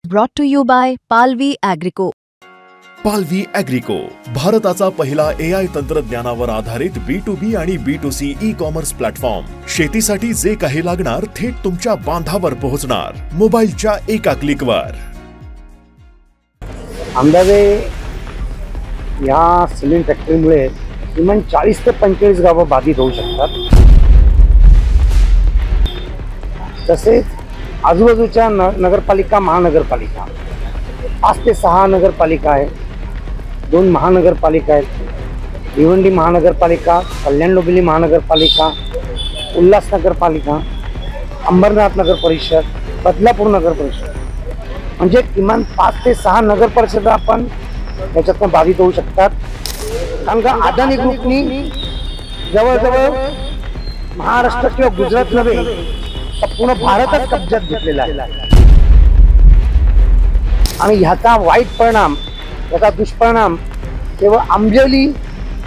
Brought to you by Palvi Agrico. पालवी ॲग्रिको, भारताचा पहिला AI तंत्रज्ञानावर आधारित B2B आणि B2C ई-कॉमर्स प्लॅटफॉर्म। शेतीसाठी जे काही लागणार थेट तुमच्या बांधावर पोहोचणार, मोबाईलच्या एका क्लिकवर। अंदाजे या सिमेंट फॅक्टरीमुळे किमान 40 ते 45 गावं बाधित होऊ शकतात। तसेच आजूबाजूच्या नगरपालिका, महानगरपालिका 5 ते 6 नगरपालिका आहेत, 2 महानगरपालिका आहेत, भिवंडी महानगरपालिका, कल्याण डोंबिवली महानगरपालिका, उल्हास नगरपालिका, अंबरनाथ नगर परिषद, बदलापूर नगर परिषद, म्हणजे किमान 5 ते 6 नगर परिषदा आपण याच्यातून बाधित होऊ शकतात। कारण का अदानी ग्रुपनी जवळजवळ महाराष्ट्र किंवा गुजरात नव्हे तर पूर्ण भारतच कब्जात घेतलेला आहे आणि ह्याचा वाईट परिणाम, याचा दुष्परिणाम केवळ आंबेली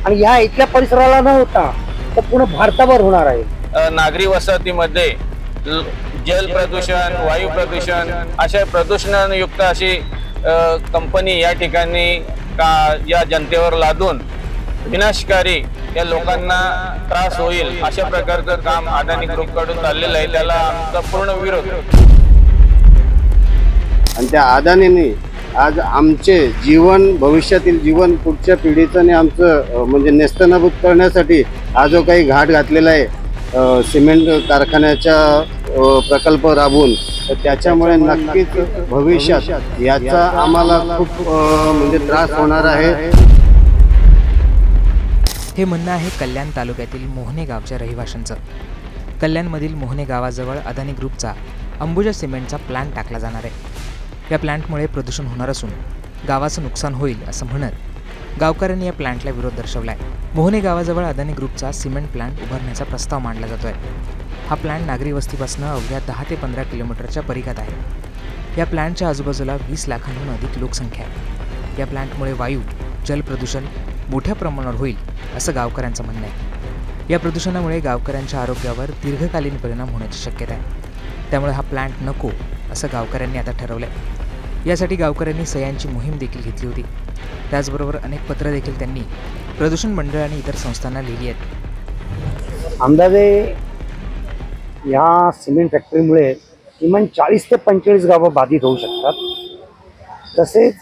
आणि ह्या इथल्या परिसराला न होता तर पूर्ण भारतावर होणार आहे। नागरी वसाहतीमध्ये जल प्रदूषण, वायू प्रदूषण अशा प्रदूषणयुक्त अशी कंपनी या ठिकाणी या जनतेवर लादून विनाशकारी या लोकांना त्रास होईल अशा प्रकारचं काम अदानी ग्रुपकडून चाललेलं आहे, त्याला आमचा पूर्ण विरोध। आणि त्या अदानीने आज आमचे जीवन, भविष्यातील जीवन पुढच्या पिढीचं आणि आमचं म्हणजे नेस्तनाबूत करण्यासाठी हा जो काही घाट घातलेला आहे सिमेंट कारखान्याचा प्रकल्प राबवून, तर त्याच्यामुळे नक्कीच भविष्यात याचा आम्हाला खूप म्हणजे त्रास होणार आहे। हे म्हणणं आहे कल्याण तालुक्यातील मोहने गावच्या रहिवाशांचं। कल्याणमधील मोहने गावाजवळ अदानी ग्रुपचा अंबुजा सिमेंटचा प्लांट टाकला जाणार आहे। या प्लांटमुळे प्रदूषण होणार असून गावाचं नुकसान होईल असं म्हणत गावकऱ्यांनी या प्लांटला विरोध दर्शवला आहे। मोहने गावाजवळ अदानी ग्रुपचा सिमेंट प्लांट उभारण्याचा प्रस्ताव मांडला जातोय। हा प्लांट नागरी वस्तीपासून अवघ्या 10 ते 15 किलोमीटरच्या परिघात आहे। या प्लांटच्या आजूबाजूला 20 लाखांहून अधिक लोकसंख्या आहे। या प्लांटमुळे वायू, जल प्रदूषण मोठ्या प्रमाणावर होईल असं गावकऱ्यांचं म्हणणं आहे। या प्रदूषणामुळे गावकऱ्यांच्या आरोग्यावर दीर्घकालीन परिणाम होण्याची शक्यता आहे। त्यामुळे हा प्लांट नको असं गावकऱ्यांनी आता ठरवलंय। यासाठी गावकऱ्यांनी सह्यांची मोहीम देखील घेतली होती। त्याचबरोबर अनेक पत्र देखील त्यांनी प्रदूषण मंडळ आणि इतर संस्थांना लिहिली आहेत। अंदाजे या सिमेंट फॅक्टरीमुळे किमान 40 ते 45 गावं बाधित होऊ शकतात। तसेच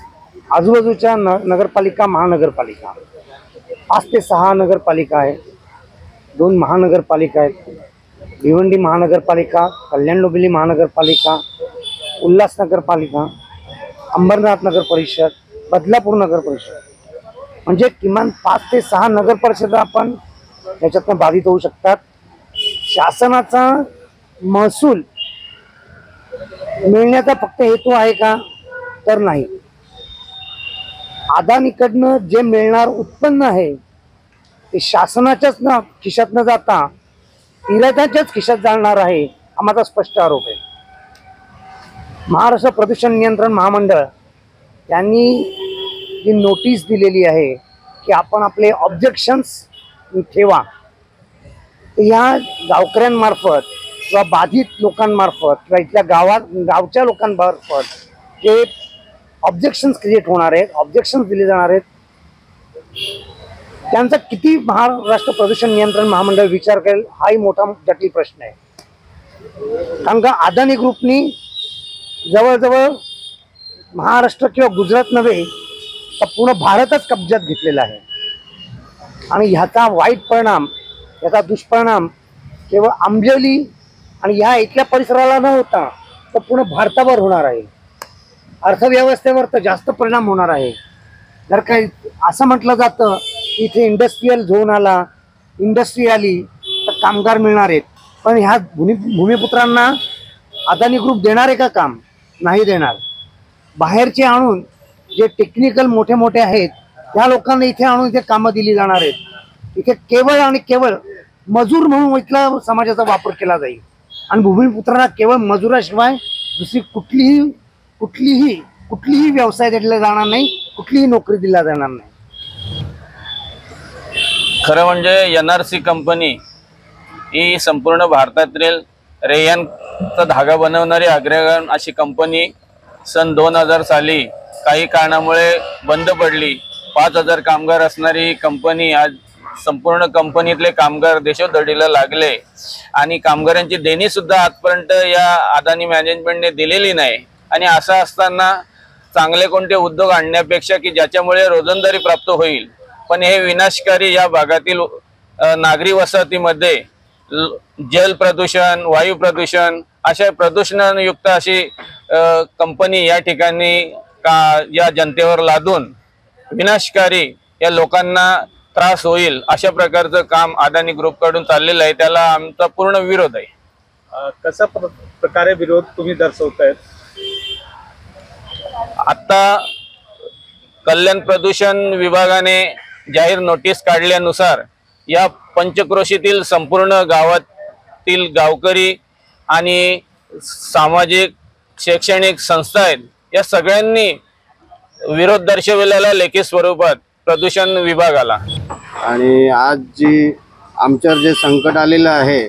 आजूबाजूच्या नगरपालिका, महानगरपालिका 5 ते 6 नगरपालिका आहेत, 2 महानगरपालिका आहेत, भिवंडी महानगरपालिका, कल्याण डोंबिवली महानगरपालिका, उल्हास नगरपालिका, अंबरनाथ नगर परिषद, बदलापूर नगर परिषद, म्हणजे किमान 5 ते 6 नगर परिषदा आपण याच्यातून बाधित होऊ शकतात। शासनाचा महसूल मिळण्याचा फक्त हेतू आहे का? तर नाही। अदानीकडनं जे मिळणार उत्पन्न आहे ते शासनाच्याच खिशात न जाता इराद्याच्याच खिशात जाणार आहे, हा माझा स्पष्ट आरोप आहे। महाराष्ट्र प्रदूषण नियंत्रण महामंडळ यांनी जी नोटीस दिलेली आहे की आपण आपले ऑब्जेक्शन्स ठेवा, या गावकऱ्यांमार्फत किंवा बाधित लोकांमार्फत किंवा इथल्या गावच्या लोकांमार्फत जे ऑब्जेक्शन्स क्रिएट होणार आहेत, ऑब्जेक्शन्स दिले जाणार आहेत, त्यांचा किती महाराष्ट्र प्रदूषण नियंत्रण महामंडळ विचार करेल हाही मोठा जटिल प्रश्न आहे। कारण का अदानी ग्रुपनी जवळजवळ महाराष्ट्र किंवा गुजरात नव्हे तर पूर्ण भारतच कब्जात घेतलेला आहे आणि ह्याचा वाईट परिणाम, याचा दुष्परिणाम केवळ आंबेली आणि ह्या इथल्या परिसराला न होता तर पूर्ण भारतावर होणार आहे। अर्थव्यवस्थेवर तर जास्त परिणाम होणार आहे। जर काही असं म्हटलं जातं की इथे इंडस्ट्रीयल झोन आला, इंडस्ट्री आली तर कामगार मिळणार आहेत, पण ह्या भूमिपुत्रांना अदानी ग्रुप देणार आहे का काम? नाही देणार। बाहेरचे आणून जे टेक्निकल मोठे मोठे आहेत त्या लोकांना इथे आणून इथे कामं दिली जाणार आहेत। इथे केवळ आणि केवळ मजूर म्हणून इथला समाजाचा वापर केला जाईल आणि भूमिपुत्रांना केवळ मजुराशिवाय दुसरी कुठलीही व्यवसाय दिला जाणार नाही, कुठलीही नोकरी दिला जाणार नाही। खरं म्हणजे NRC कंपनी ही संपूर्ण भारतातील रेयनचा धागा बनवणारी अग्रगण्य अशी कंपनी सन 2000 साली काही कारणामुळे बंद पडली. 5000 कामगार असणारी ही कंपनी आज संपूर्ण कंपनीतले कामगार देशोधडीला लागले आणि कामगारांची देणी सुद्धा आजपर्यंत या अदानी मॅनेजमेंटने दिलेली नाही. आणि असं असताना चांगले कोणते उद्योग आणण्यापेक्षा की ज्याच्यामुळे रोजंदारी प्राप्त होईल, पण हे विनाशकारी या भागातील नागरी वसाहतीमध्ये जल प्रदूषण, वायू प्रदूषण अशा प्रदूषणयुक्त अशी कंपनी या ठिकाणी या जनतेवर लादून विनाशकारी या लोकांना त्रास होईल अशा प्रकारचं काम अदानी ग्रुपकडून चाललेलं आहे. त्याला आमचा पूर्ण विरोध आहे. कशा प्रकारे विरोध तुम्ही दर्शवतायत? आता कल्याण प्रदूषण विभागाने जाहीर नोटीस काढल्यानुसार या पंचक्रोशीतील संपूर्ण गावातील गावकरी आणि सामाजिक शैक्षणिक संस्था आहेत, या सगळ्यांनी विरोध दर्शविलेला लेखी स्वरूपात प्रदूषण विभागाला. आणि आज जी आमच्यावर जे संकट आलेलं आहे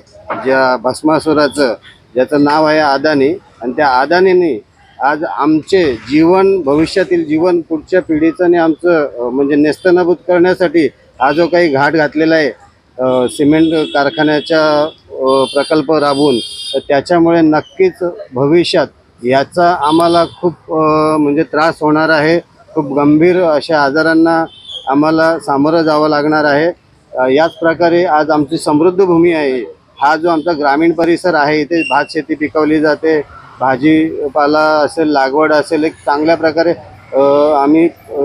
ज्या भस्मासुराचं, ज्याचं नाव आहे अदानी, आणि त्या अदानीने आज आमचे जीवन, भविष्यातील जीवन, पुढच्या पिढीचं आणि आमचं म्हणजे नेस्तनाबूत करण्यासाठी हा जो काही घाट घातलेला आहे सिमेंट कारखान्याच्या प्रकल्प राबवून, तर त्याच्यामुळे नक्कीच भविष्यात याचा आम्हाला खूप म्हणजे त्रास होणार आहे. खूप गंभीर अशा आजारांना आम्हाला सामोरं जावं लागणार आहे. याच प्रकारे आज आमची समृद्ध भूमी आहे, हा जो आमचा ग्रामीण परिसर आहे, इथे भात शेती पिकवली जाते, भाजीपाला असेल, लागवड असेल, एक चांगल्या प्रकारे आम्ही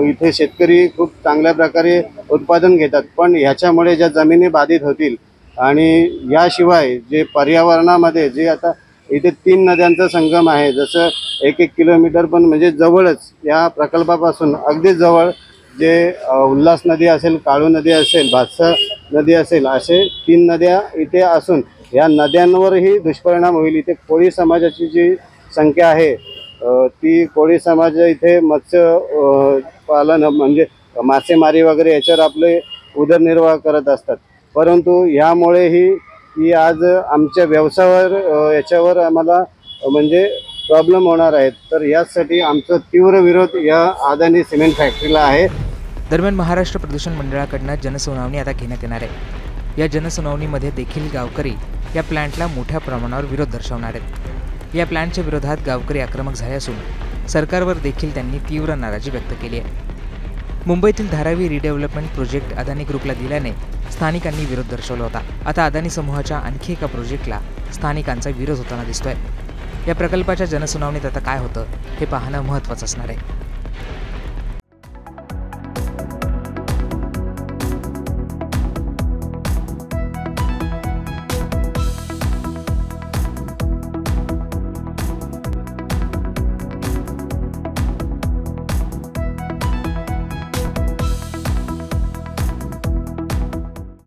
इथे शेतकरी खूप चांगल्या प्रकारे उत्पादन घेतात. पण ह्याच्यामुळे ज्या जमिनी बाधित होतील आणि याशिवाय जे पर्यावरणामध्ये जे आता इथे 3 नद्यांचा संगम आहे, जसं 1-1 किलोमीटर पण म्हणजे जवळच या प्रकल्पापासून अगदी जवळ जे उल्हास नदी असेल, काळू नदी असेल, भातसा नदी असेल, असे 3 नद्या इथे असून या नद्यांवरही दुष्परिणाम होईल. इथे कोळी समाजाची जी संख्या आहे ती कोळी समाज इथे मत्स्य पालन म्हणजे मासेमारी वगैरे याच्यावर आपले उदरनिर्वाह करत असतात. परंतु ह्यामुळेही आज आमच्या व्यवसायावर याच्यावर आम्हाला म्हणजे प्रॉब्लेम होणार आहेत. तर यासाठी आमचा तीव्र विरोध या अदानी सिमेंट फॅक्टरीला आहे. दरम्यान महाराष्ट्र प्रदूषण मंडळाकडनं जनसुनावणी आता घेण्यात येणार आहे. या जनसुनावणीमध्ये देखील गावकरी या प्लॅन्टला मोठ्या प्रमाणावर विरोध दर्शवणार आहेत. या प्लॅन्टच्या विरोधात गावकरी आक्रमक झाले असून सरकारवर देखील त्यांनी तीव्र नाराजी व्यक्त केली आहे. मुंबईतील धारावी रिडेव्हलपमेंट प्रोजेक्ट अदानी ग्रुपला दिल्याने स्थानिकांनी विरोध दर्शवला होता. आता अदानी समूहाच्या आणखी एका प्रोजेक्टला स्थानिकांचा विरोध होताना दिसतोय. या प्रकल्पाच्या जनसुनावणीत आता काय होतं हे पाहणं महत्त्वाचं असणार आहे.